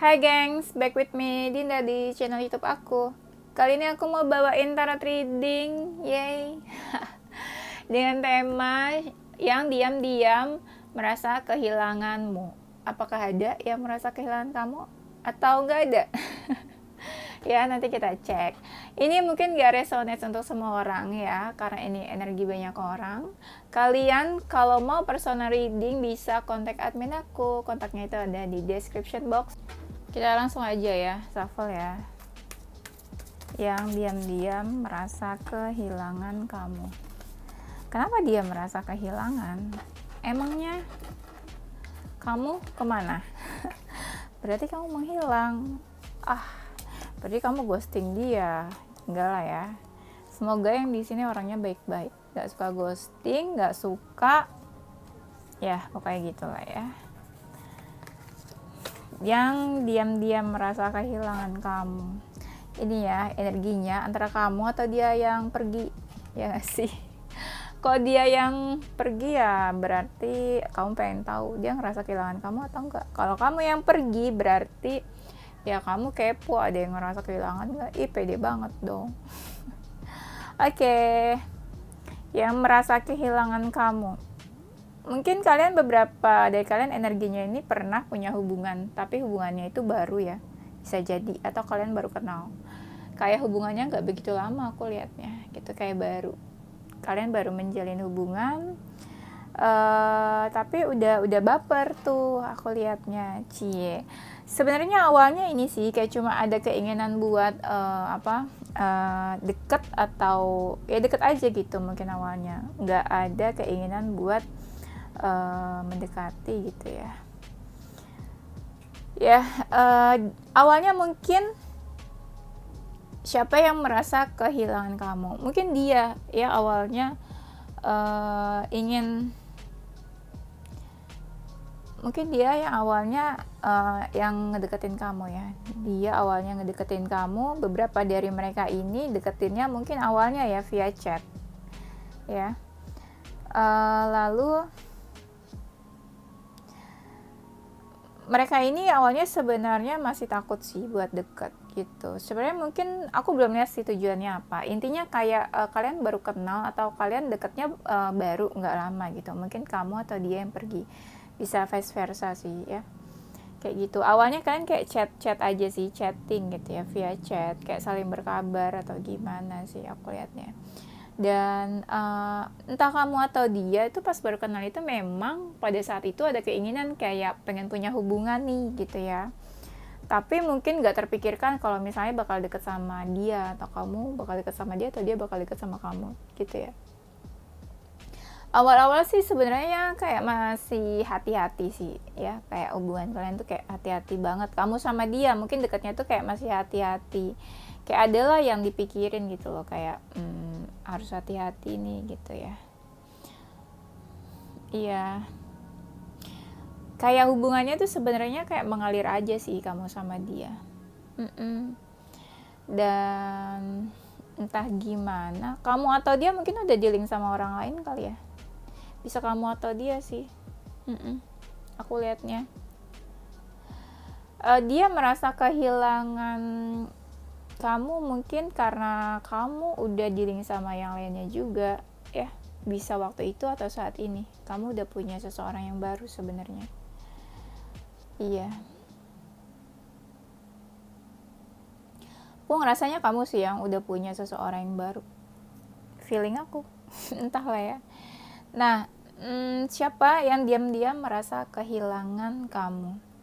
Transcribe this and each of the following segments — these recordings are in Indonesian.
Hai gengs, back with me Dinda di channel YouTube aku. Kali ini aku mau bawain tarot reading, yay. Dengan tema yang diam-diam merasa kehilanganmu. Apakah ada yang merasa kehilangan kamu atau enggak ada? Ya, nanti kita cek. Ini mungkin gak resonate untuk semua orang ya, karena ini energi banyak orang. Kalian kalau mau personal reading bisa kontak admin aku. Kontaknya itu ada di description box. Kita langsung aja ya, shuffle ya. Yang diam-diam merasa kehilangan kamu. Kenapa dia merasa kehilangan? Emangnya kamu kemana? Berarti kamu menghilang. Berarti kamu ghosting dia. Enggak lah ya. Semoga yang di sini orangnya baik-baik, gak suka ghosting, gak suka ya pokoknya gitulah ya. Yang diam-diam merasa kehilangan kamu. Ini ya energinya antara kamu atau dia yang pergi, ya gak sih? Kalau dia yang pergi ya berarti kamu pengen tahu dia ngerasa kehilangan kamu atau enggak. Kalau kamu yang pergi berarti ya kamu kepo, ada yang ngerasa kehilangan nggak? Pede banget dong. Oke. Yang merasa kehilangan kamu, mungkin kalian beberapa dari kalian energinya ini pernah punya hubungan, tapi hubungannya itu baru ya, bisa jadi, atau kalian baru kenal. Kayak hubungannya nggak begitu lama aku liatnya, gitu, kayak baru. Kalian baru menjalin hubungan, tapi udah baper tuh aku liatnya, cie. Sebenarnya awalnya ini sih kayak cuma ada keinginan buat deket atau ya deket aja gitu mungkin awalnya, nggak ada keinginan buat mendekati gitu ya. Awalnya mungkin siapa yang merasa kehilangan kamu, mungkin dia ya awalnya mungkin dia yang awalnya yang ngedeketin kamu ya. Dia awalnya ngedeketin kamu, beberapa dari mereka ini deketinnya mungkin awalnya ya via chat ya. Lalu mereka ini awalnya sebenarnya masih takut sih buat deket gitu. Sebenarnya mungkin aku belum lihat sih tujuannya apa. Intinya kayak kalian baru kenal atau kalian deketnya baru nggak lama gitu. Mungkin kamu atau dia yang pergi, bisa vice versa sih ya, kayak gitu. Awalnya kalian kayak chat aja sih, chatting gitu ya, via chat, kayak saling berkabar atau gimana sih aku lihatnya. Dan entah kamu atau dia itu pas baru kenal itu memang pada saat itu ada keinginan kayak pengen punya hubungan nih gitu ya, tapi mungkin gak terpikirkan kalau misalnya bakal deket sama dia, atau kamu bakal deket sama dia, atau dia bakal deket sama kamu gitu ya. Awal-awal sih sebenarnya kayak masih hati-hati sih ya, kayak hubungan kalian tuh kayak hati-hati banget. Kamu sama dia mungkin dekatnya tuh kayak masih hati-hati, kayak adalah yang dipikirin gitu loh, kayak harus hati-hati nih gitu ya. Iya, kayak hubungannya tuh sebenarnya kayak mengalir aja sih kamu sama dia. Dan entah gimana kamu atau dia mungkin udah dealing sama orang lain kali ya, bisa kamu atau dia sih. Aku lihatnya dia merasa kehilangan kamu mungkin karena kamu udah dealing sama yang lainnya juga ya, bisa waktu itu atau saat ini kamu udah punya seseorang yang baru sebenarnya. Iya, aku ngerasanya kamu sih yang udah punya seseorang yang baru, feeling aku. Entahlah ya. Nah, siapa yang diam-diam merasa kehilangan kamu?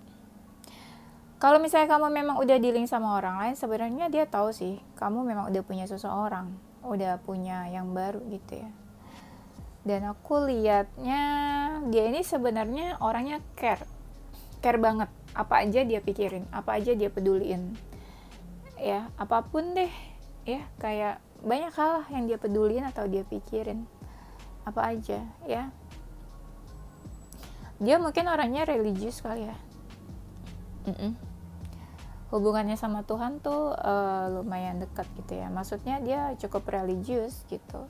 Kalau misalnya kamu memang udah dealing sama orang lain, sebenarnya dia tahu sih kamu memang udah punya seseorang, udah punya yang baru gitu ya. Dan aku lihatnya dia ini sebenarnya orangnya care banget. Apa aja dia pikirin, apa aja dia peduliin ya, apapun deh ya, kayak banyak hal yang dia pedulin atau dia pikirin, apa aja ya. Dia mungkin orangnya religius kali ya. Hubungannya sama Tuhan tuh lumayan dekat gitu ya, maksudnya dia cukup religius gitu.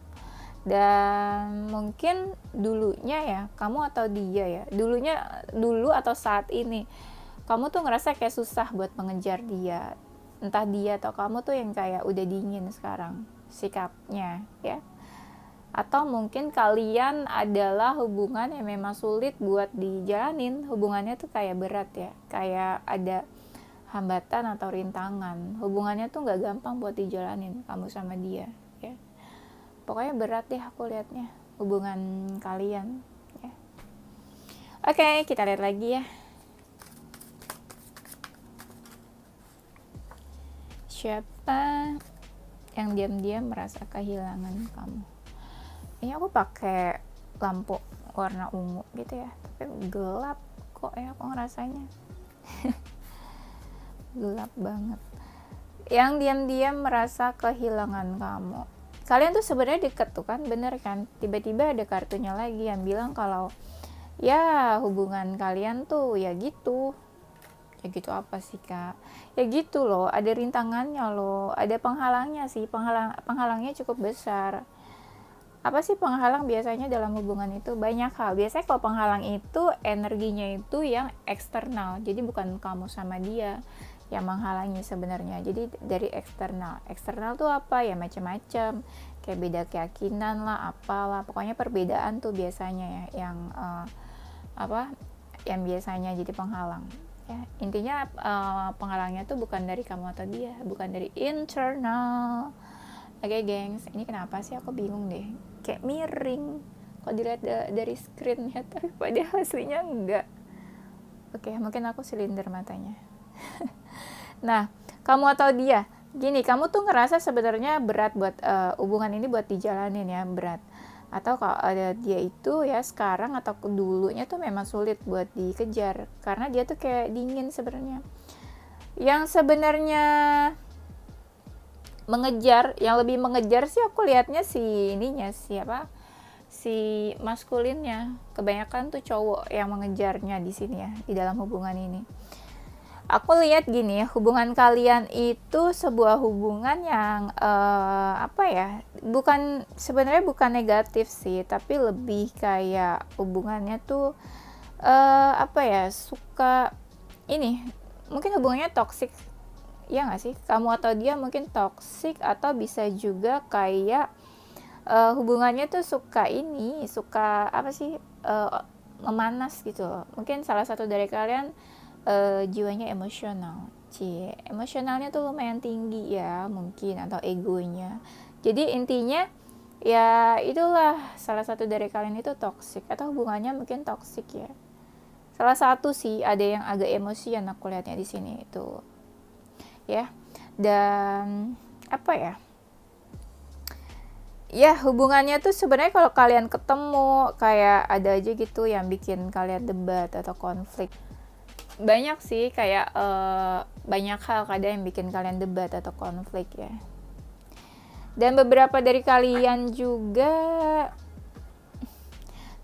Dan mungkin dulunya ya, kamu atau dia ya, dulu atau saat ini kamu tuh ngerasa kayak susah buat mengejar dia, entah dia atau kamu tuh yang kayak udah dingin sekarang sikapnya ya. Atau mungkin kalian adalah hubungan yang memang sulit buat dijalanin, hubungannya tuh kayak berat ya, kayak ada hambatan atau rintangan, hubungannya tuh nggak gampang buat dijalanin kamu sama dia ya. Pokoknya berat deh aku liatnya hubungan kalian ya. Oke, kita lihat lagi ya. Siapa yang diam-diam merasa kehilangan kamu? Ini aku pakai lampu warna ungu gitu ya, tapi gelap kok ya aku ngerasanya. Gelap banget. Yang diam-diam merasa kehilangan kamu. Kalian tuh sebenarnya deket tuh kan, bener kan? Tiba-tiba ada kartunya lagi yang bilang kalau ya hubungan kalian tuh ya gitu. Ya gitu apa sih kak? Ya gitu loh, ada rintangannya loh, ada penghalangnya sih, penghalangnya cukup besar. Apa sih penghalang biasanya dalam hubungan itu? Banyak hal. Biasanya kalau penghalang itu energinya itu yang eksternal, jadi bukan kamu sama dia yang menghalangi sebenarnya, jadi dari eksternal. Eksternal tuh apa ya, macam-macam, kayak beda keyakinan lah, apalah, pokoknya perbedaan tuh biasanya ya yang yang biasanya jadi penghalang ya. Intinya penghalangnya tuh bukan dari kamu atau dia, bukan dari internal. Oke gengs, ini kenapa sih aku bingung deh, kayak miring kalau dilihat dari screen ya, tapi padahal aslinya enggak. Oke, mungkin aku silinder matanya. Nah, kamu atau dia, gini, kamu tuh ngerasa sebenarnya berat buat hubungan ini buat dijalanin ya, berat. Atau kalau ada dia itu ya sekarang atau dulunya tuh memang sulit buat dikejar, karena dia tuh kayak dingin sebenarnya. Yang sebenarnya mengejar, yang lebih mengejar sih aku lihatnya si ininya, siapa? Si maskulinnya. Kebanyakan tuh cowok yang mengejarnya di sini ya, di dalam hubungan ini. Aku lihat gini ya, hubungan kalian itu sebuah hubungan yang bukan, sebenarnya bukan negatif sih, tapi lebih kayak hubungannya tuh suka ini, mungkin hubungannya toksik ya nggak sih? Kamu atau dia mungkin toksik, atau bisa juga kayak hubungannya tuh suka memanas gitu loh. Mungkin salah satu dari kalian jiwanya emosional, emosionalnya tuh lumayan tinggi ya mungkin, atau egonya. Jadi intinya ya itulah, salah satu dari kalian itu toksik, atau hubungannya mungkin toksik ya. Salah satu sih, ada yang agak emosian aku lihatnya di sini itu ya. Dan ya hubungannya tuh sebenarnya kalau kalian ketemu kayak ada aja gitu yang bikin kalian debat atau konflik. Banyak sih kayak banyak hal kadang yang bikin kalian debat atau konflik ya. Dan beberapa dari kalian juga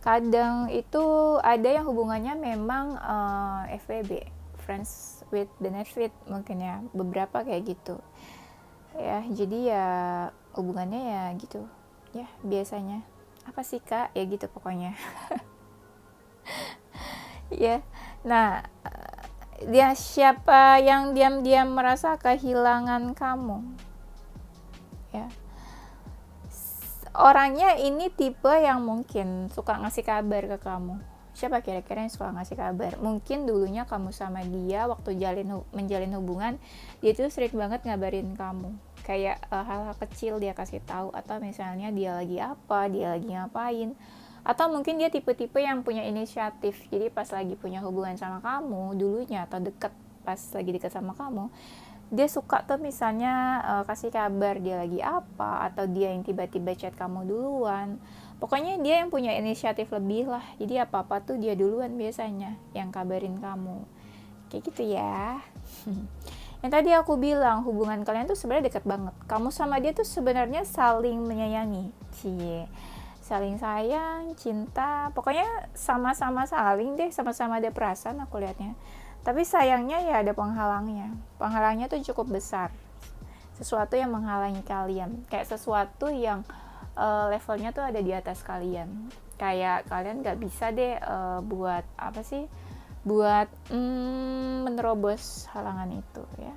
kadang itu ada yang hubungannya memang FWB, friends with benefit mungkin ya, beberapa kayak gitu ya. Jadi ya hubungannya ya gitu ya biasanya. Apa sih kak? Ya gitu pokoknya. Ya. Nah, dia siapa yang diam-diam merasa kehilangan kamu? Ya. Orangnya ini tipe yang mungkin suka ngasih kabar ke kamu. Siapa kira-kira yang suka ngasih kabar? Mungkin dulunya kamu sama dia waktu menjalin hubungan, dia tuh sering banget ngabarin kamu. Kayak hal-hal kecil dia kasih tahu, atau misalnya dia lagi apa, dia lagi ngapain. Atau mungkin dia tipe-tipe yang punya inisiatif. Jadi pas lagi punya hubungan sama kamu dulunya, atau pas lagi deket sama kamu, dia suka tuh misalnya kasih kabar dia lagi apa, atau dia yang tiba-tiba chat kamu duluan. Pokoknya dia yang punya inisiatif lebih lah. Jadi apa-apa tuh dia duluan biasanya yang kabarin kamu. Kayak gitu ya. Yang tadi aku bilang, hubungan kalian tuh sebenarnya dekat banget. Kamu sama dia tuh sebenarnya saling menyayangi. Saling sayang, cinta. Pokoknya sama-sama saling deh, sama-sama ada perasaan aku lihatnya. Tapi sayangnya ya ada penghalangnya. Penghalangnya tuh cukup besar. Sesuatu yang menghalangi kalian. Kayak sesuatu yang levelnya tuh ada di atas kalian. Kayak kalian gak bisa deh buat menerobos halangan itu ya.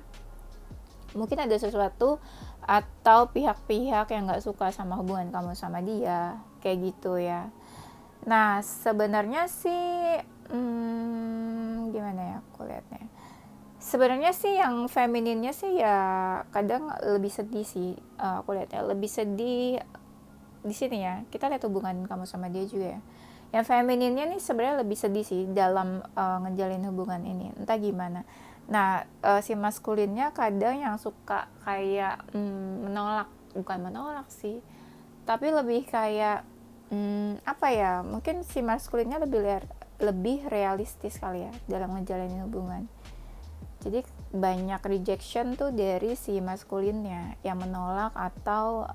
Mungkin ada sesuatu atau pihak-pihak yang nggak suka sama hubungan kamu sama dia, kayak gitu ya. Nah sebenarnya sih gimana ya aku lihatnya. Sebenarnya sih yang femininnya sih ya kadang lebih sedih sih, aku lihatnya lebih sedih di sini ya. Kita lihat hubungan kamu sama dia juga ya. Yang femininnya nih sebenarnya lebih sedih sih dalam ngejalin hubungan ini, entah gimana. Nah si maskulinnya kadang yang suka kayak menolak, bukan menolak sih, tapi lebih kayak apa ya, mungkin si maskulinnya lebih realistis kali ya dalam ngejalanin hubungan. Jadi banyak rejection tuh dari si maskulinnya yang menolak atau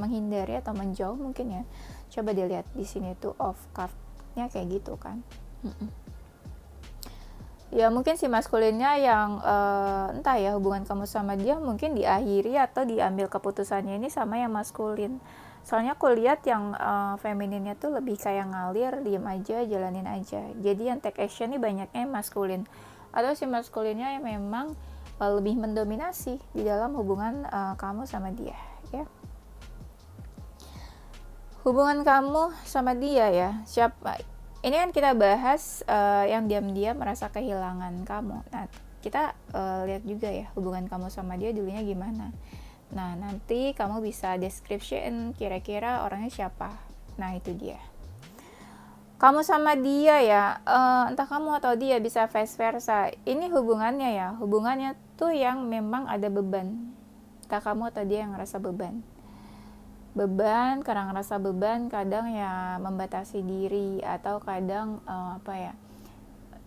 menghindari atau menjauh mungkin ya. Coba dilihat di sini tuh off card-nya kayak gitu kan. Ya mungkin si maskulinnya yang entah ya hubungan kamu sama dia mungkin diakhiri atau diambil keputusannya ini sama yang maskulin. Soalnya aku lihat yang femininnya tuh lebih kayak ngalir, diem aja, jalanin aja. Jadi yang take action ini banyaknya maskulin. Atau si maskulinnya yang memang lebih mendominasi di dalam hubungan kamu sama dia ya. Hubungan kamu sama dia ya, siapa? Ini kan kita bahas yang diam-diam merasa kehilangan kamu. Nah, kita lihat juga ya hubungan kamu sama dia dulunya gimana. Nah, nanti kamu bisa description kira-kira orangnya siapa. Nah, itu dia. Kamu sama dia ya, entah kamu atau dia, bisa vice versa. Ini hubungannya ya, hubungannya tuh yang memang ada beban. Entah kamu atau dia yang ngerasa beban. Karena ngerasa beban kadang ya membatasi diri atau kadang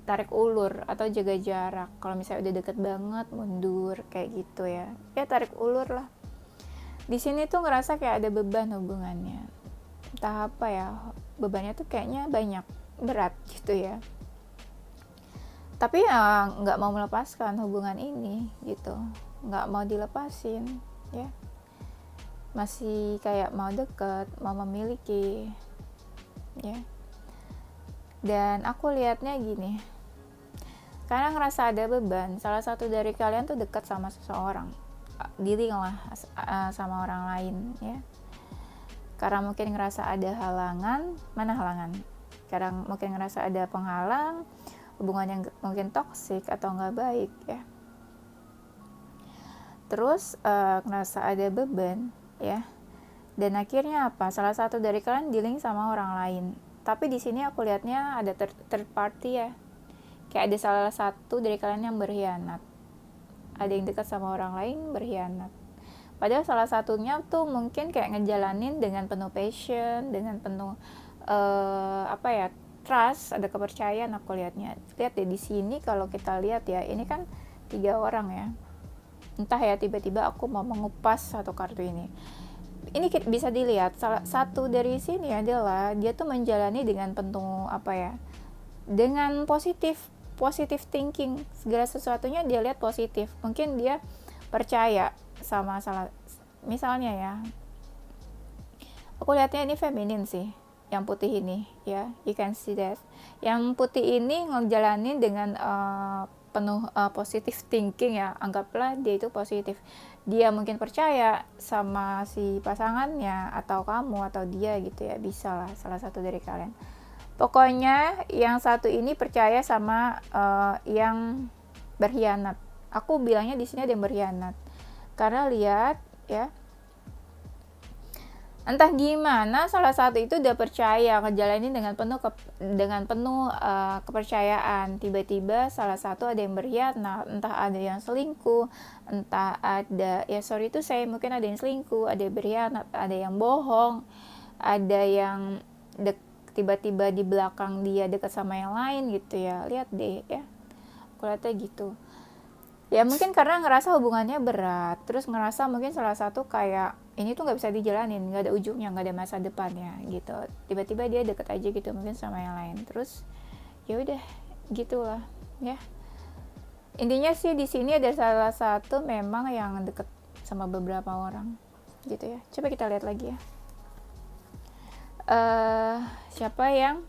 tarik ulur atau jaga jarak. Kalau misalnya udah deket banget mundur kayak gitu ya. Ya tarik ulur lah. Di sini tuh ngerasa kayak ada beban hubungannya. Entah apa ya, bebannya tuh kayaknya banyak, berat gitu ya. Tapi ya nggak mau melepaskan hubungan ini gitu, nggak mau dilepasin ya. Masih kayak mau deket, mau memiliki ya. Dan aku lihatnya gini, karena ngerasa ada beban, salah satu dari kalian tuh dekat sama seseorang, dealing lah sama orang lain ya. Karena mungkin ngerasa ada halangan, kadang mungkin ngerasa ada penghalang, hubungan yang mungkin toksik atau nggak baik ya. Terus ngerasa ada beban ya, dan akhirnya apa? Salah satu dari kalian dealing sama orang lain. Tapi di sini aku lihatnya ada third party ya, kayak ada salah satu dari kalian yang berkhianat. Ada yang dekat sama orang lain berkhianat. Padahal salah satunya tuh mungkin kayak ngejalanin dengan penuh passion, dengan penuh trust, ada kepercayaan aku lihatnya. Lihat deh di sini kalau kita lihat ya, ini kan 3 orang ya. Entah ya tiba-tiba aku mau mengupas satu kartu ini. Ini bisa dilihat salah satu dari sini adalah dia tuh menjalani dengan penuh dengan positif thinking, segala sesuatunya dia lihat positif. Mungkin dia percaya sama misalnya ya, aku lihatnya ini feminin sih, yang putih ini ya, you can see that. Yang putih ini ngejalanin dengan penuh positive thinking ya, anggaplah dia itu positif. Dia mungkin percaya sama si pasangannya atau kamu atau dia gitu ya, bisa lah salah satu dari kalian. Pokoknya yang satu ini percaya sama yang berkhianat. Aku bilangnya di sini ada yang berkhianat. Karena lihat ya, entah gimana salah satu itu udah percaya ngejalanin dengan penuh kepercayaan. Tiba-tiba salah satu ada yang berkhianat, entah ada yang selingkuh, entah ada mungkin ada yang selingkuh, ada yang berkhianat, ada yang bohong, ada yang tiba-tiba di belakang dia dekat sama yang lain gitu ya. Lihat deh ya, aku lihatnya gitu ya. Mungkin karena ngerasa hubungannya berat, terus ngerasa mungkin salah satu kayak ini tuh nggak bisa dijalanin, nggak ada ujungnya, nggak ada masa depannya gitu. Tiba-tiba dia deket aja gitu mungkin sama yang lain, terus ya udah gitulah ya. Intinya sih di sini ada salah satu memang yang deket sama beberapa orang gitu ya. Coba kita lihat lagi ya. Siapa yang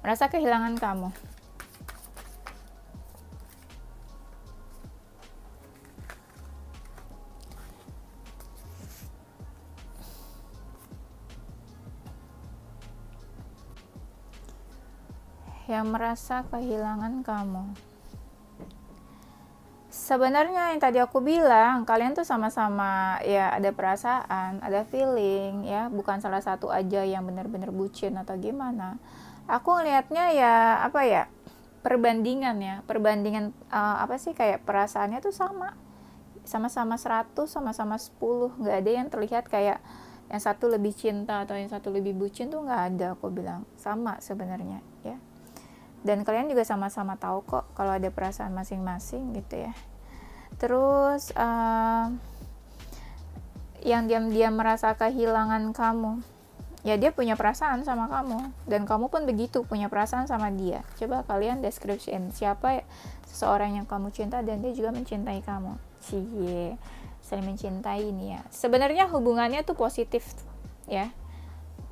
merasa kehilangan kamu. Yang merasa kehilangan kamu. Sebenarnya yang tadi aku bilang, kalian tuh sama-sama ya ada perasaan, ada feeling ya, bukan salah satu aja yang benar-benar bucin atau gimana. Aku ngelihatnya ya apa ya, perbandingan apa sih, kayak perasaannya tuh sama-sama 100, sama-sama 10, nggak ada yang terlihat kayak yang satu lebih cinta atau yang satu lebih bucin, tuh nggak ada. Aku bilang sama sebenarnya ya. Dan kalian juga sama-sama tahu kok kalau ada perasaan masing-masing gitu ya. Terus yang diam-diam merasa kehilangan kamu, ya dia punya perasaan sama kamu, dan kamu pun begitu punya perasaan sama dia. Coba kalian description siapa seseorang yang kamu cinta dan dia juga mencintai kamu. Cie, saling mencintai ini ya. Sebenarnya hubungannya tuh positif ya.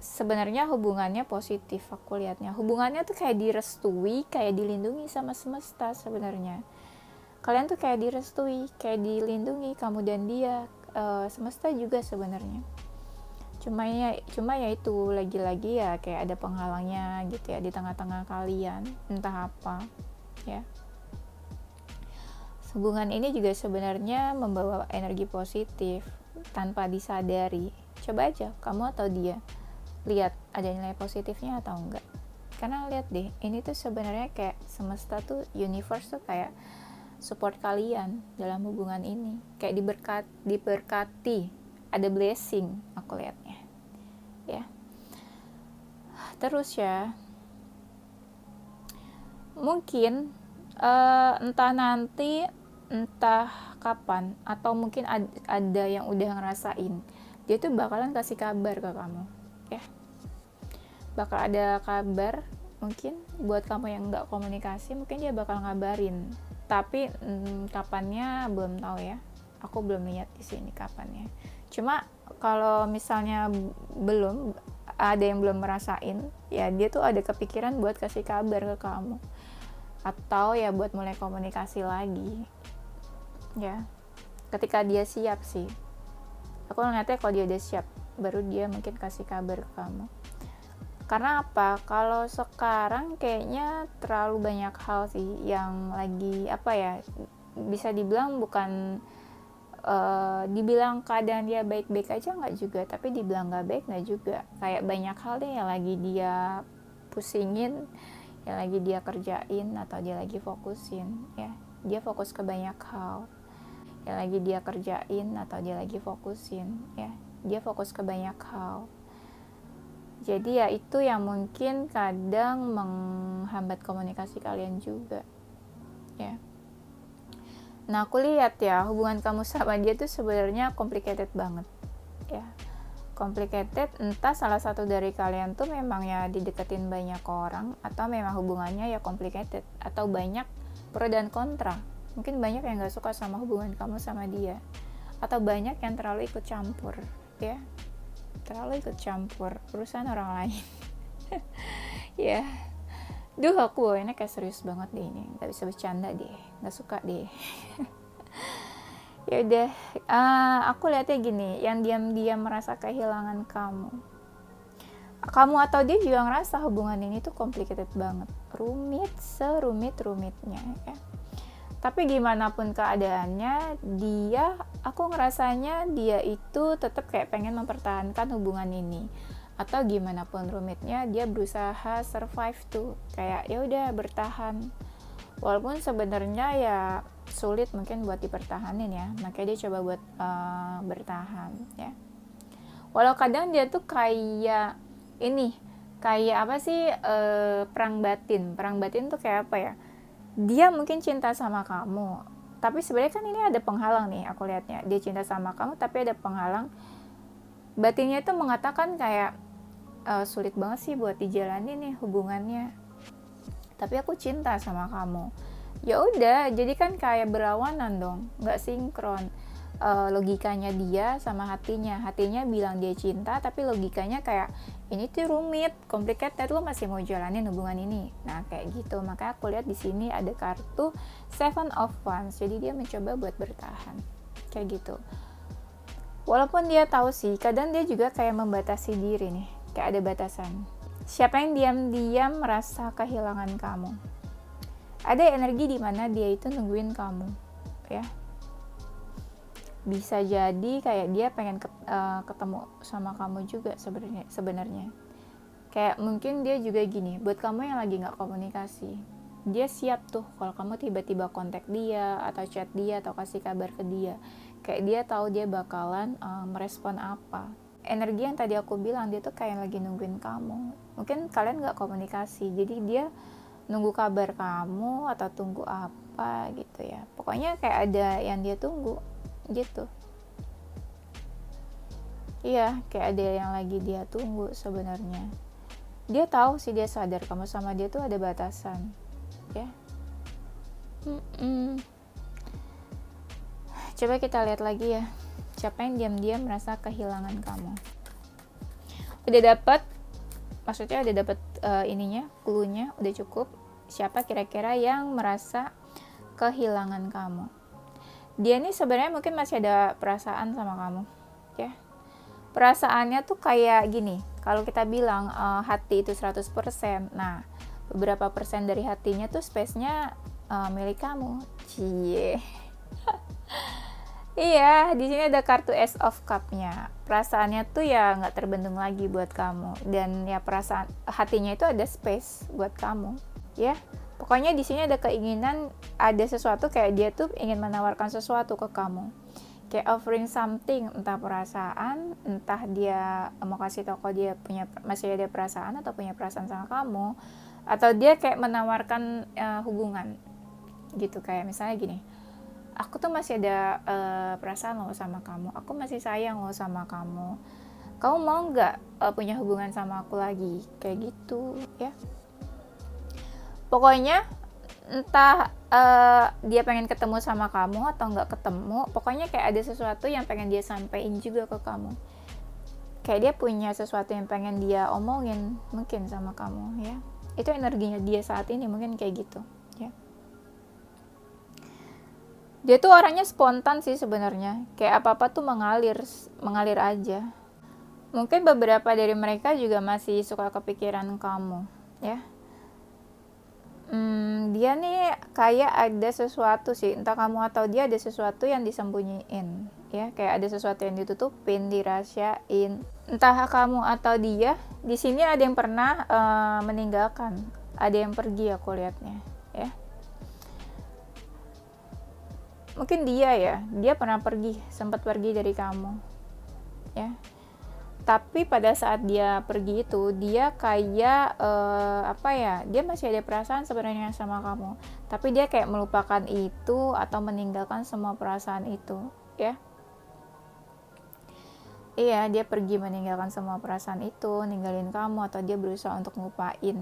Sebenarnya hubungannya positif, aku lihatnya. Hubungannya tuh kayak direstui, kayak dilindungi sama semesta sebenarnya. Kalian tuh kayak direstui, kayak dilindungi, kamu dan dia, semesta juga sebenarnya. Cuma ya itu lagi-lagi ya kayak ada penghalangnya gitu ya di tengah-tengah kalian, entah apa ya. Hubungan ini juga sebenarnya membawa energi positif tanpa disadari. Coba aja kamu atau dia lihat ada nilai positifnya atau enggak. Karena lihat deh, ini tuh sebenarnya kayak semesta tuh, universe tuh kayak support kalian dalam hubungan ini, kayak diberkati, ada blessing aku lihatnya ya. Terus ya mungkin entah nanti, entah kapan, atau mungkin ada yang udah ngerasain, dia tuh bakalan kasih kabar ke kamu ya. Bakal ada kabar mungkin buat kamu yang nggak komunikasi, mungkin dia bakal ngabarin, tapi kapannya belum tahu ya. Aku belum lihat di sini kapannya. Cuma kalau misalnya belum ada yang belum merasain, ya dia tuh ada kepikiran buat kasih kabar ke kamu, atau ya buat mulai komunikasi lagi ya, ketika dia siap sih. Aku ngeliatnya kalau dia udah siap, baru dia mungkin kasih kabar ke kamu. Karena apa? Kalau sekarang kayaknya terlalu banyak hal sih yang lagi apa ya, bisa dibilang bukan dibilang keadaan dia baik-baik aja nggak juga, tapi dibilang nggak baik nggak juga. Kayak banyak hal deh yang lagi dia pusingin, yang lagi dia kerjain, atau dia lagi fokusin ya. Dia fokus ke banyak hal yang lagi dia kerjain, atau dia lagi fokusin ya. Dia fokus ke banyak hal. Jadi ya itu yang mungkin kadang menghambat komunikasi kalian juga ya. Nah aku lihat ya hubungan kamu sama dia tuh sebenarnya complicated banget ya. Complicated, entah salah satu dari kalian tuh memang ya dideketin banyak orang, atau memang hubungannya ya complicated, atau banyak pro dan kontra. Mungkin banyak yang gak suka sama hubungan kamu sama dia, atau banyak yang terlalu ikut campur ya, terlalu ikut campur urusan orang lain ya. Duh aku ini kayak serius banget deh, ini nggak bisa bercanda deh, nggak suka deh ya udah, aku lihatnya gini, yang diam-diam merasa kehilangan kamu atau dia juga ngerasa hubungan ini tuh complicated banget, rumit, serumit-rumitnya ya. Tapi gimana pun keadaannya, aku ngerasanya dia itu tetap kayak pengen mempertahankan hubungan ini. Atau gimana pun rumitnya, dia berusaha survive tuh, kayak ya udah bertahan. Walaupun sebenarnya ya sulit mungkin buat dipertahanin ya, makanya dia coba buat bertahan ya. Walau kadang dia tuh kayak apa sih, perang batin tuh kayak apa ya? Dia mungkin cinta sama kamu, tapi sebenarnya kan ini ada penghalang nih, aku lihatnya. Dia cinta sama kamu tapi ada penghalang. Batinnya itu mengatakan kayak sulit banget sih buat dijalanin nih hubungannya. Tapi aku cinta sama kamu. Ya udah, jadi kan kayak berlawanan dong, nggak sinkron. logikanya dia sama hatinya bilang dia cinta, tapi logikanya kayak ini tuh rumit, complicated, lo masih mau jalanin hubungan ini. Nah kayak gitu, makanya aku lihat di sini ada kartu Seven of Wands, jadi dia mencoba buat bertahan kayak gitu. Walaupun dia tahu sih, kadang dia juga kayak membatasi diri nih, kayak ada batasan. Siapa yang diam-diam merasa kehilangan kamu? Ada energi di mana dia itu nungguin kamu, ya. Bisa jadi kayak dia pengen ketemu sama kamu juga sebenarnya. Kayak mungkin dia juga gini, buat kamu yang lagi nggak komunikasi, dia siap tuh kalau kamu tiba-tiba kontak dia atau chat dia atau kasih kabar ke dia. Kayak dia tahu dia bakalan merespon apa. Energi yang tadi aku bilang, dia tuh kayak lagi nungguin kamu. Mungkin kalian nggak komunikasi, jadi dia nunggu kabar kamu atau tunggu apa gitu ya. Pokoknya kayak ada yang dia tunggu gitu. Iya, kayak ada yang lagi dia tunggu sebenarnya. Dia tahu sih, dia sadar kamu sama dia tuh ada batasan, ya. Coba kita lihat lagi ya, siapa yang diam-diam merasa kehilangan kamu. Udah dapat, maksudnya udah dapat ininya, clue-nya udah cukup. Siapa kira-kira yang merasa kehilangan kamu? Dia nih sebenarnya mungkin masih ada perasaan sama kamu, ya. Perasaannya tuh kayak gini, kalau kita bilang hati itu 100%, nah beberapa persen dari hatinya tuh space-nya milik kamu. Cie. Iya, di sini ada kartu Ace of Cup-nya. Perasaannya tuh ya nggak terbendung lagi buat kamu, dan ya perasaan hatinya itu ada space buat kamu, ya. Pokoknya di sini ada keinginan, ada sesuatu kayak dia tuh ingin menawarkan sesuatu ke kamu, kayak offering something, entah perasaan, entah dia mau kasih tau kalau dia masih ada perasaan atau punya perasaan sama kamu, atau dia kayak menawarkan hubungan, gitu. Kayak misalnya gini, aku tuh masih ada perasaan loh sama kamu, aku masih sayang loh sama kamu, kamu mau nggak punya hubungan sama aku lagi, kayak gitu ya. Pokoknya entah dia pengen ketemu sama kamu atau nggak ketemu, pokoknya kayak ada sesuatu yang pengen dia sampein juga ke kamu, kayak dia punya sesuatu yang pengen dia omongin mungkin sama kamu, ya. Itu energinya dia saat ini, mungkin kayak gitu ya. Dia tuh orangnya spontan sih sebenarnya, kayak apa-apa tuh mengalir aja. Mungkin beberapa dari mereka juga masih suka kepikiran kamu, ya. Dia nih kayak ada sesuatu sih, entah kamu atau dia ada sesuatu yang disembunyiin, ya. Kayak ada sesuatu yang ditutupin, dirahasiain. Entah kamu atau dia, di sini ada yang pernah meninggalkan, ada yang pergi, aku lihatnya, ya. Mungkin dia pernah pergi, sempat pergi dari kamu, ya. Tapi pada saat dia pergi itu, dia kayak dia masih ada perasaan sebenarnya sama kamu, tapi dia kayak melupakan itu atau meninggalkan semua perasaan itu, ya. Iya, dia pergi meninggalkan semua perasaan itu, ninggalin kamu, atau dia berusaha untuk ngelupain,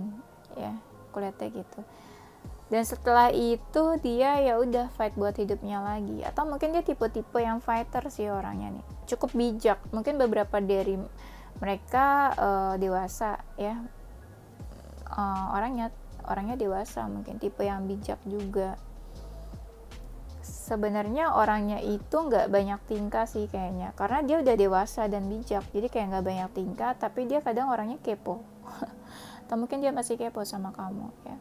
ya. Aku lihatnya gitu. Dan setelah itu dia ya udah fight buat hidupnya lagi, atau mungkin dia tipe-tipe yang fighter sih orangnya nih, cukup bijak. Mungkin beberapa dari mereka dewasa, ya. Orangnya dewasa, mungkin tipe yang bijak juga. Sebenarnya orangnya itu nggak banyak tingkah sih kayaknya, karena dia udah dewasa dan bijak, jadi kayak nggak banyak tingkah, tapi dia kadang orangnya kepo. Atau mungkin dia masih kepo sama kamu, ya.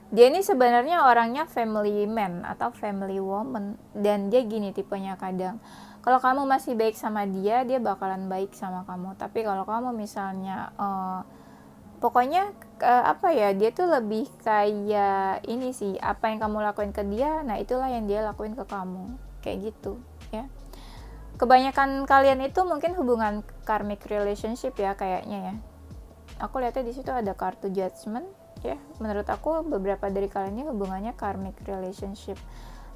Dia ini sebenarnya orangnya family man atau family woman, dan dia gini tipenya kadang, kalau kamu masih baik sama dia, dia bakalan baik sama kamu. Tapi kalau kamu misalnya pokoknya dia tuh lebih kayak ini sih, apa yang kamu lakuin ke dia, nah itulah yang dia lakuin ke kamu, kayak gitu, ya. Kebanyakan kalian itu mungkin hubungan karmic relationship ya kayaknya, ya. Aku lihatnya di situ ada kartu judgment, ya. Menurut aku beberapa dari kalian ini hubungannya karmic relationship,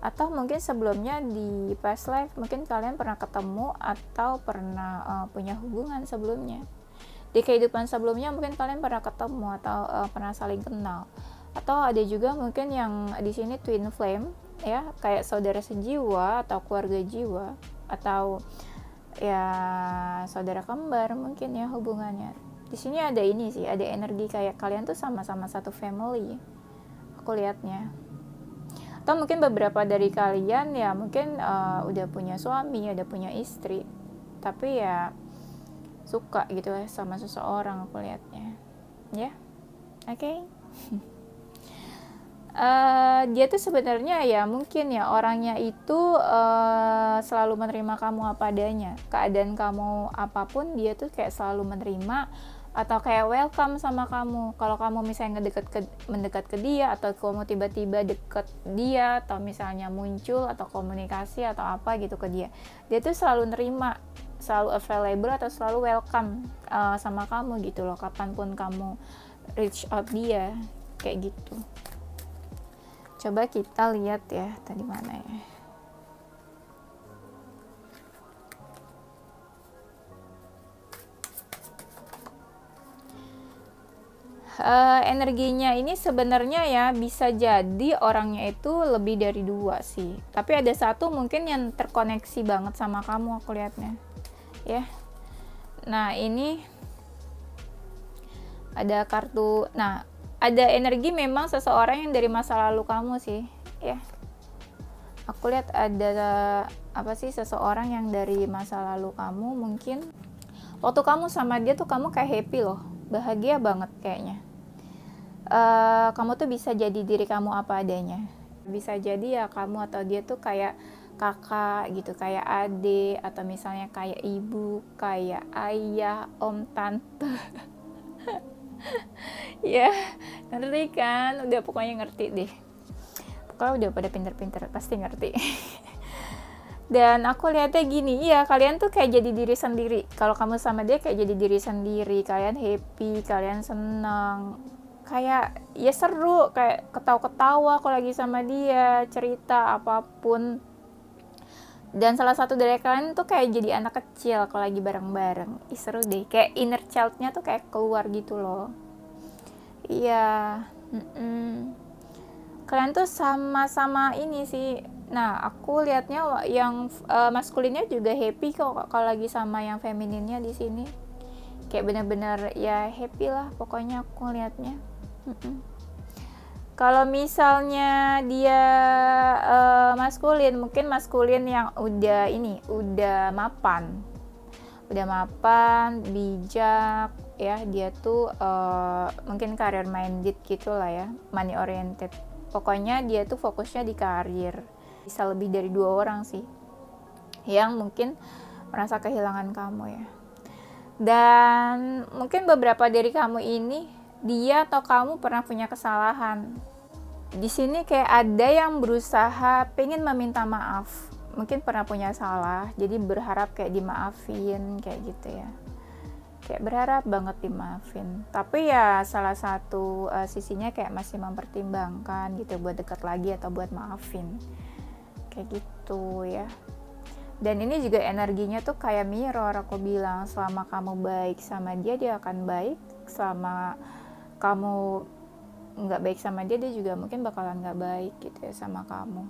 atau mungkin sebelumnya di past life mungkin kalian pernah ketemu atau pernah punya hubungan sebelumnya. Di kehidupan sebelumnya mungkin kalian pernah ketemu atau pernah saling kenal. Atau ada juga mungkin yang di sini twin flame, ya, kayak saudara sejiwa atau keluarga jiwa, atau ya saudara kembar mungkin ya hubungannya. Di sini ada ini sih, ada energi kayak kalian tuh sama-sama satu family, aku lihatnya. Atau mungkin beberapa dari kalian ya mungkin udah punya suami, udah punya istri, tapi ya suka gitu ya sama seseorang, aku lihatnya ya. Oke. Dia tuh sebenarnya ya mungkin ya orangnya itu selalu menerima kamu apa adanya, keadaan kamu apapun dia tuh kayak selalu menerima atau kayak welcome sama kamu. Kalau kamu misalnya mendekat ke dia, atau kamu tiba-tiba deket dia, atau misalnya muncul atau komunikasi atau apa gitu ke dia, dia tuh selalu nerima, selalu available atau selalu welcome sama kamu gitu loh, kapanpun kamu reach out dia, kayak gitu. Coba kita lihat ya, tadi mana ya? Energinya ini sebenarnya ya bisa jadi orangnya itu lebih dari 2 sih. Tapi ada satu mungkin yang terkoneksi banget sama kamu, aku lihatnya. Ya. Nah, ini ada kartu. Nah, ada energi memang seseorang yang dari masa lalu kamu sih, ya. Aku lihat ada apa sih, seseorang yang dari masa lalu kamu, mungkin waktu kamu sama dia tuh kamu kayak happy loh, bahagia banget kayaknya. Kamu tuh bisa jadi diri kamu apa adanya. Bisa jadi ya kamu atau dia tuh kayak kakak gitu, kayak adik, atau misalnya kayak ibu, kayak ayah, om, tante. Ya, ngerti kan? Udah pokoknya ngerti deh. Pokoknya udah pada pinter-pinter, pasti ngerti. Dan aku lihatnya gini, iya kalian tuh kayak jadi diri sendiri. Kalau kamu sama dia kayak jadi diri sendiri, kalian happy, kalian senang, kayak ya seru, kayak ketawa-ketawa kalau lagi sama dia, cerita apapun. Dan salah satu dari kalian tuh kayak jadi anak kecil kalau lagi bareng-bareng. Seru deh, kayak inner child-nya tuh kayak keluar gitu loh. Iya. Kalian tuh sama-sama ini sih. Nah, aku lihatnya yang maskulinnya juga happy kok kalau lagi sama yang femininnya di sini. Kayak benar-benar ya happy lah pokoknya aku lihatnya. Kalau misalnya dia maskulin, mungkin maskulin yang udah mapan, bijak ya, dia tuh mungkin career minded gitu lah ya, money oriented. Pokoknya dia tuh fokusnya di karir. Bisa lebih dari 2 orang sih yang mungkin merasa kehilangan kamu ya. Dan mungkin beberapa dari kamu ini, dia atau kamu pernah punya kesalahan. Di sini kayak ada yang berusaha pengen meminta maaf, mungkin pernah punya salah, jadi berharap kayak dimaafin kayak gitu ya, kayak berharap banget dimaafin. Tapi ya salah satu sisinya kayak masih mempertimbangkan gitu buat dekat lagi atau buat maafin kayak gitu ya. Dan ini juga energinya tuh kayak mirror, aku bilang selama kamu baik sama dia, dia akan baik. Selama kamu nggak baik sama dia, dia juga mungkin bakalan nggak baik gitu ya sama kamu.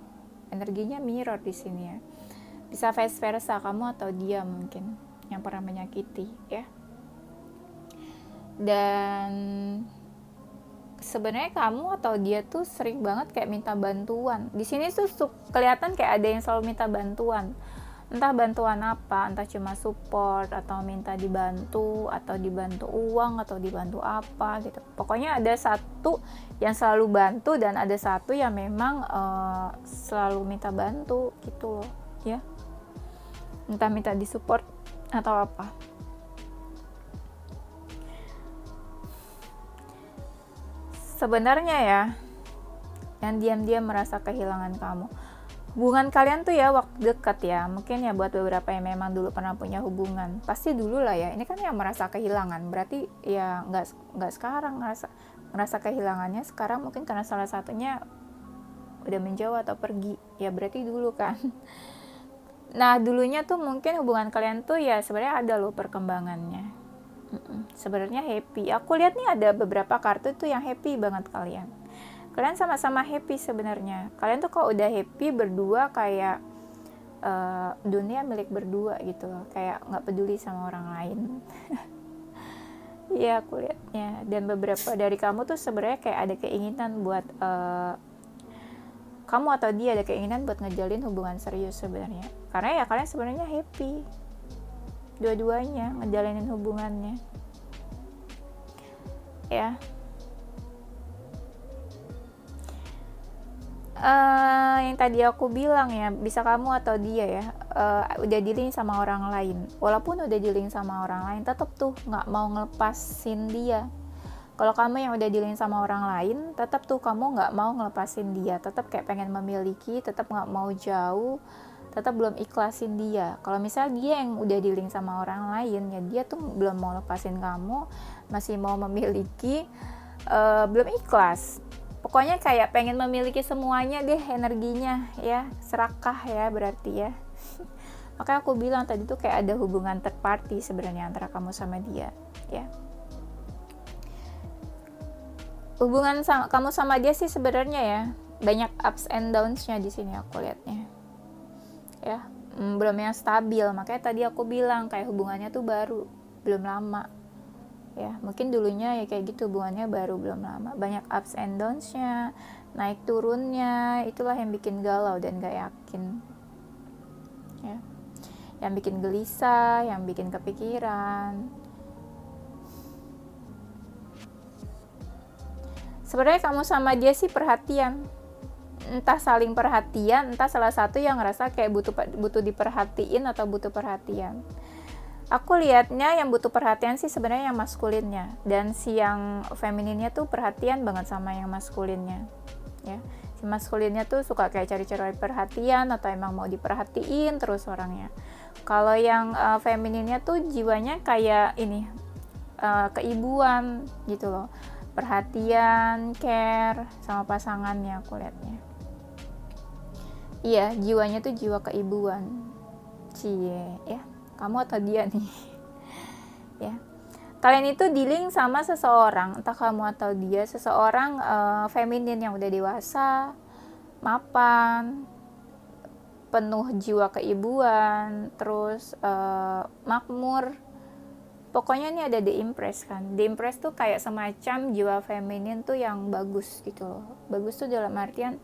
Energinya mirror di sini ya. Bisa vice versa, kamu atau dia mungkin yang pernah menyakiti ya. Dan sebenarnya kamu atau dia tuh sering banget kayak minta bantuan. Di sini tuh kelihatan kayak ada yang selalu minta bantuan. Entah bantuan apa, entah cuma support atau minta dibantu, atau dibantu uang, atau dibantu apa gitu. Pokoknya ada satu yang selalu bantu dan ada satu yang memang selalu minta bantu gitu loh ya. Entah minta disupport atau apa. Sebenarnya ya, yang diam-diam merasa kehilangan kamu. Hubungan kalian tuh ya waktu dekat ya, mungkin ya buat beberapa yang memang dulu pernah punya hubungan, pasti dulu lah ya. Ini kan yang merasa kehilangan, berarti ya nggak sekarang ngerasa kehilangannya sekarang, mungkin karena salah satunya udah menjauh atau pergi, ya berarti dulu kan. Nah dulunya tuh mungkin hubungan kalian tuh ya sebenarnya ada loh perkembangannya. Sebenarnya happy. Aku lihat nih ada beberapa kartu tuh yang happy banget kalian. Kalian sama-sama happy sebenarnya. Kalian tuh kalau udah happy berdua kayak dunia milik berdua gitu loh, kayak nggak peduli sama orang lain. Iya, aku lihatnya. Dan beberapa dari kamu tuh sebenarnya kayak ada keinginan buat kamu atau dia ada keinginan buat ngejalin hubungan serius sebenarnya. Karena ya kalian sebenarnya happy, dua-duanya ngejalinin hubungannya. Ya. Yang tadi aku bilang ya, bisa kamu atau dia ya udah dealing sama orang lain. Walaupun udah dealing sama orang lain, tetap tuh nggak mau ngelepasin dia. Kalau kamu yang udah dealing sama orang lain, tetap tuh kamu nggak mau ngelepasin dia, tetap kayak pengen memiliki, tetap nggak mau jauh, tetap belum ikhlasin dia. Kalau misalnya dia yang udah dealing sama orang lain, ya dia tuh belum mau lepasin kamu, masih mau memiliki, belum ikhlas. Pokoknya kayak pengen memiliki semuanya deh energinya ya, serakah ya berarti ya. Makanya aku bilang tadi tuh kayak ada hubungan third party sebenarnya antara kamu sama dia ya. Hubungan kamu sama dia sih sebenarnya ya banyak ups and downs-nya di sini aku lihatnya. Ya, belum yang stabil. Makanya tadi aku bilang kayak hubungannya tuh baru, belum lama. Ya, mungkin dulunya ya kayak gitu, hubungannya baru belum lama. Banyak ups and downs-nya, naik turunnya, itulah yang bikin galau dan gak yakin. Ya. Yang bikin gelisah, yang bikin kepikiran. Sebenarnya kamu sama dia sih perhatian, entah saling perhatian, entah salah satu yang ngerasa kayak butuh diperhatiin atau butuh perhatian. Aku lihatnya yang butuh perhatian sih sebenarnya yang maskulinnya, dan si yang femininnya tuh perhatian banget sama yang maskulinnya. Ya, si maskulinnya tuh suka kayak cari-cari perhatian atau emang mau diperhatiin terus orangnya. Kalau yang femininnya tuh jiwanya kayak ini keibuan gitu loh. Perhatian, care sama pasangannya aku lihatnya. Iya, jiwanya tuh jiwa keibuan. Cie, ya. Kamu atau dia nih. Ya. Kalian itu dealing sama seseorang, entah kamu atau dia, seseorang feminin yang udah dewasa, mapan, penuh jiwa keibuan, terus makmur. Pokoknya ini ada The Empress kan. The Empress tuh kayak semacam jiwa feminin tuh yang bagus gitu loh. Bagus tuh dalam artian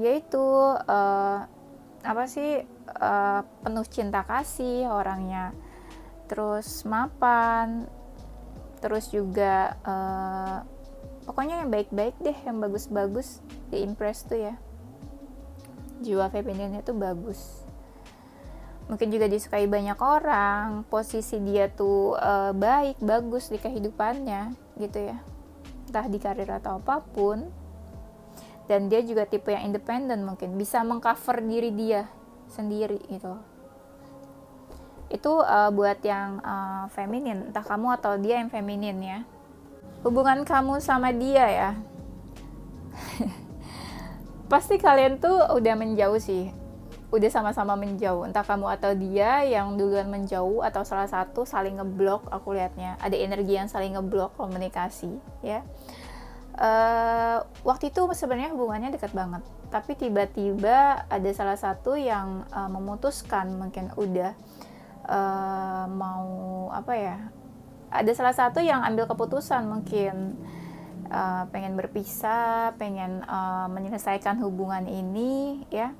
yaitu apa sih, penuh cinta kasih orangnya. Terus mapan. Terus juga pokoknya yang baik-baik deh, yang bagus-bagus. The Empress tuh ya. Jiwa femininnya tuh bagus. Mungkin juga disukai banyak orang, posisi dia tuh baik, bagus di kehidupannya gitu ya, entah di karir atau apapun. Dan dia juga tipe yang independen, mungkin bisa mengcover diri dia sendiri gitu. Itu buat yang feminin, entah kamu atau dia yang feminin ya. Hubungan kamu sama dia ya pasti kalian tuh udah menjauh sih, udah sama-sama menjauh, entah kamu atau dia yang duluan menjauh atau salah satu saling ngeblok. Aku lihatnya ada energi yang saling ngeblok komunikasi ya. Waktu itu sebenarnya hubungannya dekat banget, tapi tiba-tiba ada salah satu yang memutuskan, mungkin udah mau apa ya, ada salah satu yang ambil keputusan mungkin pengen berpisah, pengen menyelesaikan hubungan ini ya,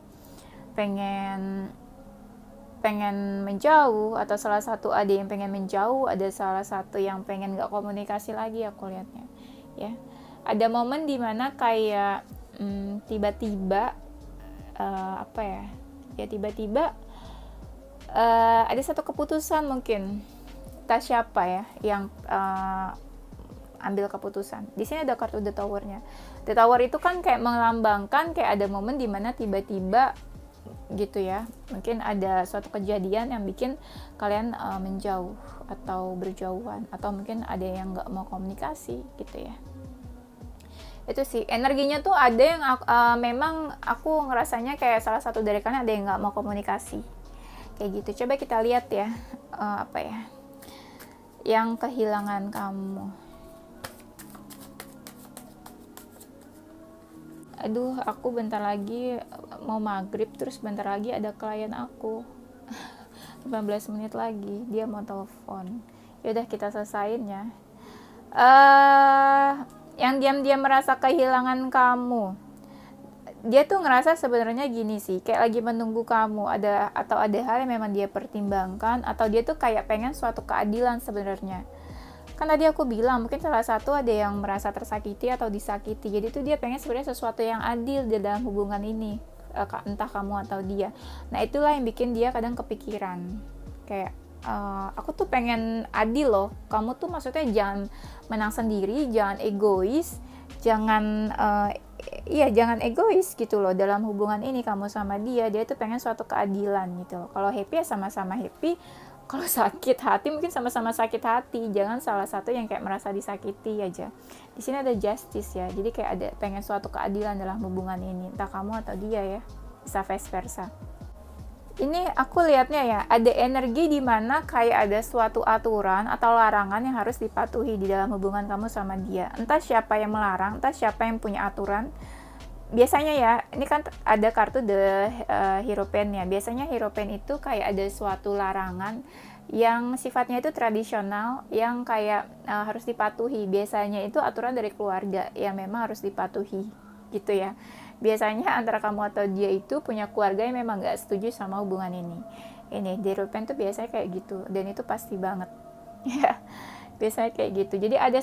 pengen menjauh, atau salah satu ada yang pengen menjauh, ada salah satu yang pengen gak komunikasi lagi aku lihatnya ya. Ada momen dimana kayak tiba-tiba apa ya tiba-tiba ada satu keputusan, mungkin entah siapa ya yang ambil keputusan. Di sini ada kartu The Tower-nya. The Tower itu kan kayak melambangkan kayak ada momen dimana tiba-tiba gitu ya, mungkin ada suatu kejadian yang bikin kalian menjauh atau berjauhan, atau mungkin ada yang nggak mau komunikasi gitu ya. Itu sih energinya tuh ada yang memang aku ngerasanya kayak salah satu dari kalian ada yang nggak mau komunikasi kayak gitu. Coba kita lihat ya, apa ya yang kehilangan kamu. aduh aku bentar lagi mau maghrib, terus bentar lagi ada klien aku 15 menit lagi dia mau telepon. Yaudah kita selesain ya. Yang diam-diam merasa kehilangan kamu, dia tuh ngerasa sebenarnya gini sih, kayak lagi menunggu kamu, atau ada hal yang memang dia pertimbangkan, atau dia tuh kayak pengen suatu keadilan sebenarnya. Kan tadi aku bilang mungkin salah satu ada yang merasa tersakiti atau disakiti, jadi tuh dia pengen sebenarnya sesuatu yang adil di dalam hubungan ini, entah kamu atau dia. Nah itulah yang bikin dia kadang kepikiran kayak aku tuh pengen adil loh, kamu tuh maksudnya jangan menang sendiri, jangan egois, jangan jangan egois gitu loh dalam hubungan ini kamu sama dia tuh pengen suatu keadilan gitu loh. Kalau happy ya sama-sama happy, kalau sakit hati mungkin sama-sama sakit hati, jangan salah satu yang kayak merasa disakiti aja. Di sini ada justice ya, jadi kayak ada pengen suatu keadilan dalam hubungan ini, entah kamu atau dia ya, bisa vice versa. Ini aku lihatnya ya, ada energi di mana kayak ada suatu aturan atau larangan yang harus dipatuhi di dalam hubungan kamu sama dia. Entah siapa yang melarang, entah siapa yang punya aturan. Biasanya ya, ini kan ada kartu The Hierophant ya. Biasanya Hierophant itu kayak ada suatu larangan yang sifatnya itu tradisional, yang kayak harus dipatuhi. Biasanya itu aturan dari keluarga yang memang harus dipatuhi gitu ya. Biasanya antara kamu atau dia itu punya keluarga yang memang gak setuju sama hubungan ini. Ini The Hierophant tuh biasanya kayak gitu, dan itu pasti banget ya. Biasanya kayak gitu. Jadi ada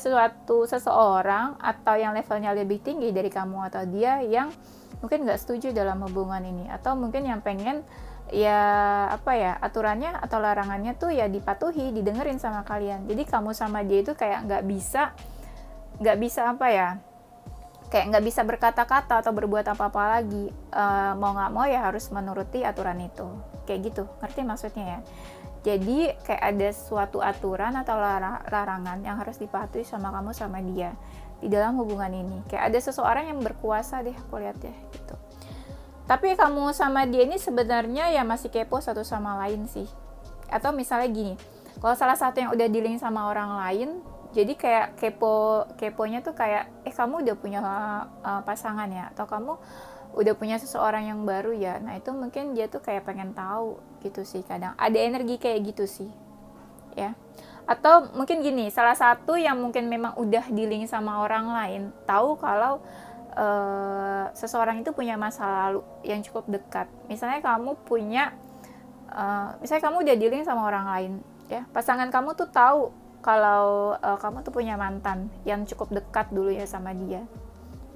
seseorang atau yang levelnya lebih tinggi dari kamu atau dia yang mungkin gak setuju dalam hubungan ini, atau mungkin yang pengen ya aturannya atau larangannya tuh ya dipatuhi, didengerin sama kalian. Jadi kamu sama dia itu kayak nggak bisa kayak nggak bisa berkata-kata atau berbuat apa-apa lagi, mau nggak mau ya harus menuruti aturan itu, kayak gitu, ngerti maksudnya ya? Jadi kayak ada suatu aturan atau larangan yang harus dipatuhi sama kamu sama dia di dalam hubungan ini. Kayak ada seseorang yang berkuasa deh, aku lihat ya gitu. Tapi kamu sama dia ini sebenarnya ya masih kepo satu sama lain sih. Atau misalnya gini, kalau salah satu yang udah dealing sama orang lain, jadi kayak keponya tuh kayak kamu udah punya pasangan ya, atau kamu udah punya seseorang yang baru ya. Nah itu mungkin dia tuh kayak pengen tahu gitu sih, kadang ada energi kayak gitu sih ya. Atau mungkin gini, salah satu yang mungkin memang udah dealing sama orang lain, tahu kalau seseorang itu punya masa lalu yang cukup dekat. Misalnya kamu udah dealing sama orang lain ya, pasangan kamu tuh tahu kalau kamu tuh punya mantan yang cukup dekat dulu ya sama dia.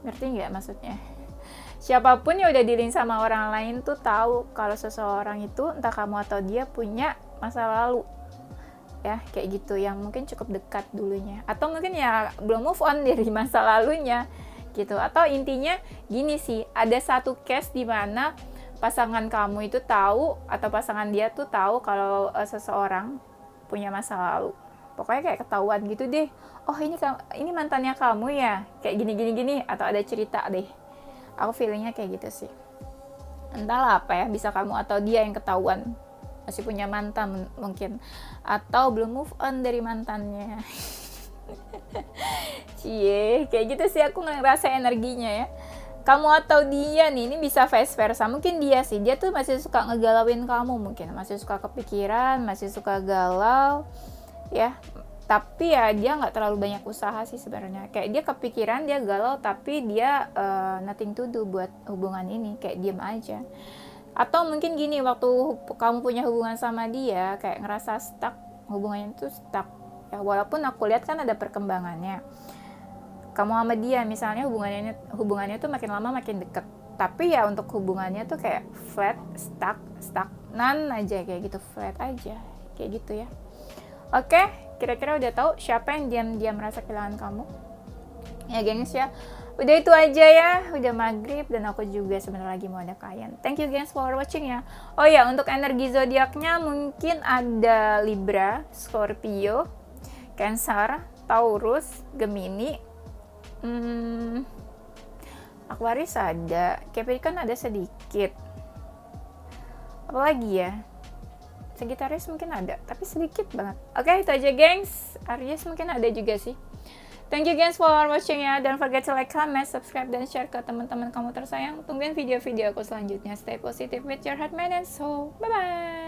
Ngerti nggak maksudnya? Siapapun yang udah dealing sama orang lain tuh tahu kalau seseorang itu, entah kamu atau dia, punya masa lalu ya, kayak gitu, yang mungkin cukup dekat dulunya, atau mungkin ya belum move on dari masa lalunya gitu. Atau intinya gini sih, ada satu case di mana pasangan kamu itu tahu, atau pasangan dia tuh tahu kalau seseorang punya masa lalu. Pokoknya kayak ketahuan gitu deh, oh ini mantannya kamu ya, kayak gini, atau ada cerita deh. Aku feelingnya kayak gitu sih. Entahlah apa ya, bisa kamu atau dia yang ketahuan masih punya mantan mungkin, atau belum move on dari mantannya. Cie, kayak gitu sih aku ngerasa energinya ya. Kamu atau dia nih, ini bisa vice versa. Mungkin dia tuh masih suka ngegalauin kamu, mungkin masih suka kepikiran, masih suka galau ya. Tapi ya dia nggak terlalu banyak usaha sih sebenarnya. Kayak dia kepikiran, dia galau, tapi dia nothing to do buat hubungan ini, kayak diem aja. Atau mungkin gini, waktu kamu punya hubungan sama dia, kayak ngerasa stuck, hubungannya itu stuck ya. Walaupun aku lihat kan ada perkembangannya. Kamu sama dia misalnya hubungannya tuh makin lama makin deket, tapi ya untuk hubungannya tuh kayak flat, stagnan aja, kayak gitu, flat aja, kayak gitu ya. Oke, kira-kira udah tahu siapa yang diam-diam merasa kehilangan kamu ya gengs ya. Udah itu aja ya, udah maghrib dan aku juga sebentar lagi mau ada klien. Thank you gengs for watching ya. Oh ya, untuk energi zodiaknya mungkin ada Libra, Scorpio, Cancer, Taurus, Gemini, Aquarius ada, Capricorn ada sedikit. Apalagi ya? Sagittarius mungkin ada, tapi sedikit banget. Oke, itu aja gengs. Aries mungkin ada juga sih. Thank you guys for watching ya. Don't forget to like, comment, subscribe, dan share ke teman-teman kamu tersayang. Tungguin video-video aku selanjutnya. Stay positive with your heart, man and soul. Bye-bye.